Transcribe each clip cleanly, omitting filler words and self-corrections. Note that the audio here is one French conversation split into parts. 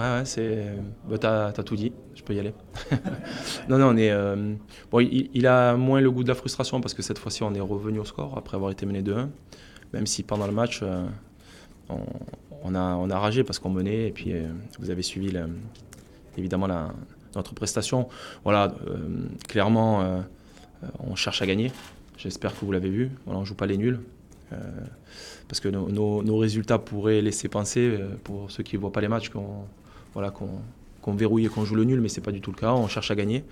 Ouais, t'as tout dit, je peux y aller. Non, non, on est. Bon, il a moins le goût de la frustration parce que cette fois-ci, on est revenu au score après avoir été mené 2-1. Même si pendant le match, on, on a ragé parce qu'on menait. Et puis, vous avez suivi évidemment notre prestation. Voilà, clairement, on cherche à gagner. J'espère que vous l'avez vu. Voilà, on ne joue pas les nuls. Euh, Parce que nos résultats pourraient laisser penser, pour ceux qui ne voient pas les matchs, voilà, qu'on verrouille et qu'on joue le nul, mais ce n'est pas du tout le cas. On cherche à gagner.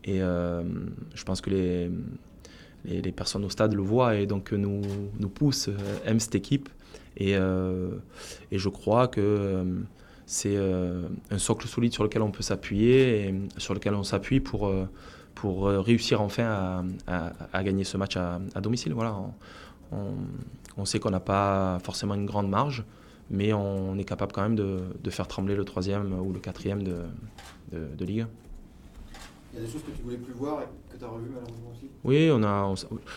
Et je pense que les personnes au stade le voient et donc nous poussent, aiment cette équipe. Et je crois que c'est un socle solide sur lequel on peut s'appuyer et sur lequel on s'appuie pour réussir enfin à gagner ce match à domicile. Voilà, on, on sait qu'on n'a pas forcément une grande marge, mais on est capable quand même de faire trembler le troisième ou le quatrième de Ligue 1. Il y a des choses que tu voulais plus voir et que tu as revues malheureusement aussi. Oui,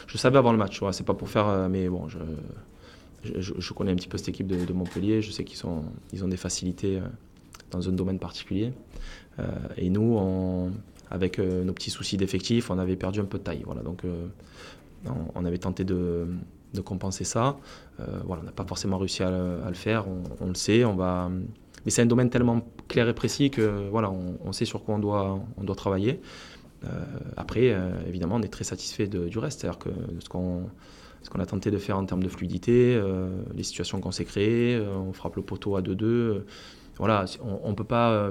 je savais avant le match, ouais, c'est pas pour faire, mais bon, je connais un petit peu cette équipe de Montpellier, je sais ils ont des facilités dans un domaine particulier. Et nous, avec nos petits soucis d'effectifs, on avait perdu un peu de taille. Voilà, donc on avait tenté de compenser ça. Voilà, on n'a pas forcément réussi à le faire, on le sait. Mais c'est un domaine tellement clair et précis que voilà, on sait sur quoi on doit travailler. Après, évidemment, on est très satisfait du reste, c'est-à-dire que ce qu'on a tenté de faire en termes de fluidité, les situations qu'on s'est créées, on frappe le poteau à 2-2. Voilà, on ne peut pas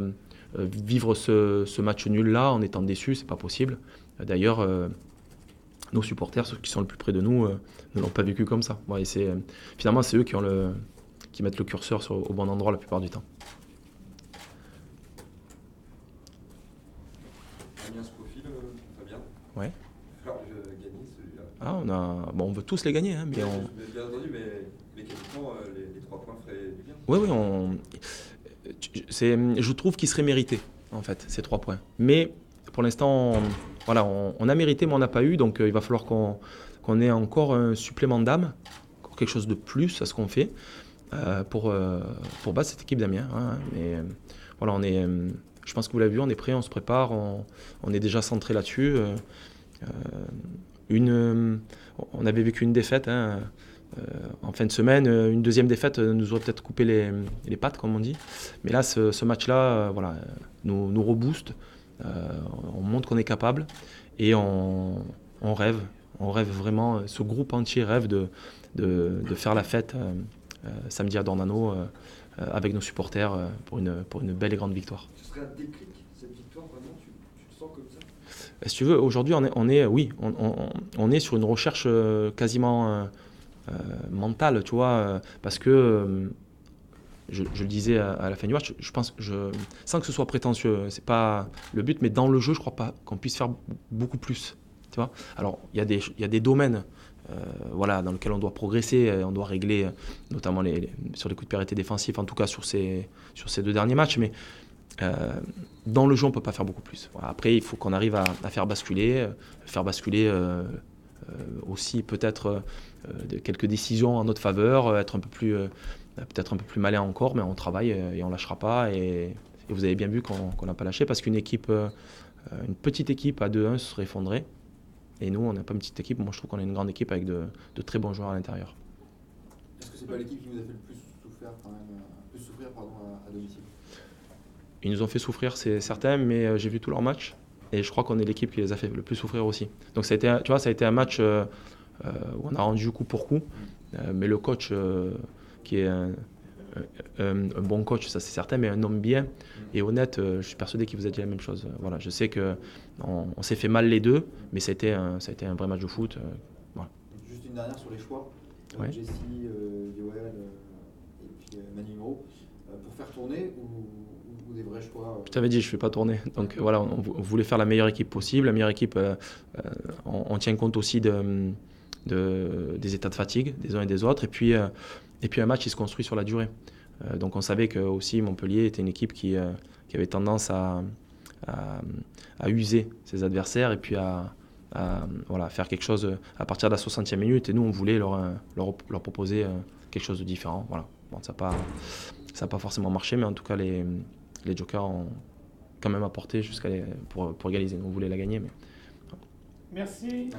vivre ce match nul-là en étant déçu, c'est pas possible. D'ailleurs, nos supporters, ceux qui sont le plus près de nous, ne l'ont pas vécu comme ça. Ouais, et finalement, c'est eux qui mettent le curseur au bon endroit la plupart du temps. Amiens se profile, très bien. Ouais. Alors, gagner celui-là. Ah, bon, on veut tous les gagner, hein, mais Bien entendu, mais mécaniquement, les 3 points feraient du bien. oui, je trouve qu'il serait mérité, en fait, ces 3 points. Mais pour l'instant, voilà, on a mérité, mais on n'a pas eu, donc il va falloir qu'on ait encore un supplément d'âme, encore quelque chose de plus à ce qu'on fait, pour battre cette équipe d'Amiens. Hein. Mais voilà, je pense que vous l'avez vu, on est prêt, on se prépare, on est déjà centré là-dessus. On avait vécu une défaite, hein, en fin de semaine. Une deuxième défaite nous aurait peut-être coupé les pattes, comme on dit. Mais là, ce match-là, voilà, nous rebooste. On montre qu'on est capable et on rêve. On rêve vraiment, ce groupe entier rêve de faire la fête samedi à Dornano avec nos supporters pour une belle et grande victoire. Ce serait un déclic, cette victoire, vraiment, tu le sens comme ça? Si tu veux, aujourd'hui, oui, on est sur une recherche quasiment mentale, tu vois, parce que je le disais à la fin du match, je pense, sans que ce soit prétentieux, c'est pas le but, mais dans le jeu, je crois pas qu'on puisse faire beaucoup plus. Tu vois. Alors, il y a des domaines voilà, dans lesquels on doit progresser, on doit régler, notamment sur les coups de pied arrêtés défensifs, en tout cas sur ces 2 derniers matchs, mais dans le jeu, on ne peut pas faire beaucoup plus. Voilà. Après, il faut qu'on arrive à faire basculer, aussi peut-être quelques décisions en notre faveur, être peut-être un peu plus malin encore, mais on travaille et on ne lâchera pas. Et vous avez bien vu qu'on n'a pas lâché parce une petite équipe à 2-1 se serait effondrée. Et nous, on n'a pas une petite équipe. Moi, je trouve qu'on a une grande équipe avec de très bons joueurs à l'intérieur. Est-ce que c'est pas l'équipe qui vous a fait le plus souffrir, quand même, à domicile? Ils nous ont fait souffrir, c'est certain, mais j'ai vu tous leurs matchs. Et je crois qu'on est l'équipe qui les a fait le plus souffrir aussi. Donc ça a été un match où on a rendu coup pour coup. Mais le coach, qui est un bon coach, ça c'est certain, mais un homme bien et honnête, je suis persuadé qu'il vous a dit la même chose. Voilà, je sais qu'on s'est fait mal les deux, mais ça a été un vrai match de foot. Voilà. Juste une dernière sur les choix. Ouais. Jesse, Yoel et puis Manu Miro. Pour faire tourner ou des vrais choix Je t'avais dit, je ne fais pas tourner. Donc voilà, on voulait faire la meilleure équipe possible. La meilleure équipe, on tient compte aussi des états de fatigue des uns et des autres. Et puis un match, il se construit sur la durée. Donc on savait que aussi Montpellier était une équipe qui avait tendance à user ses adversaires et puis voilà, faire quelque chose à partir de la 60e minute. Et nous, on voulait leur proposer quelque chose de différent. Voilà. Bon, ça n'a pas forcément marché, mais en tout cas, les Jokers ont quand même apporté pour égaliser. On voulait la gagner, mais Merci.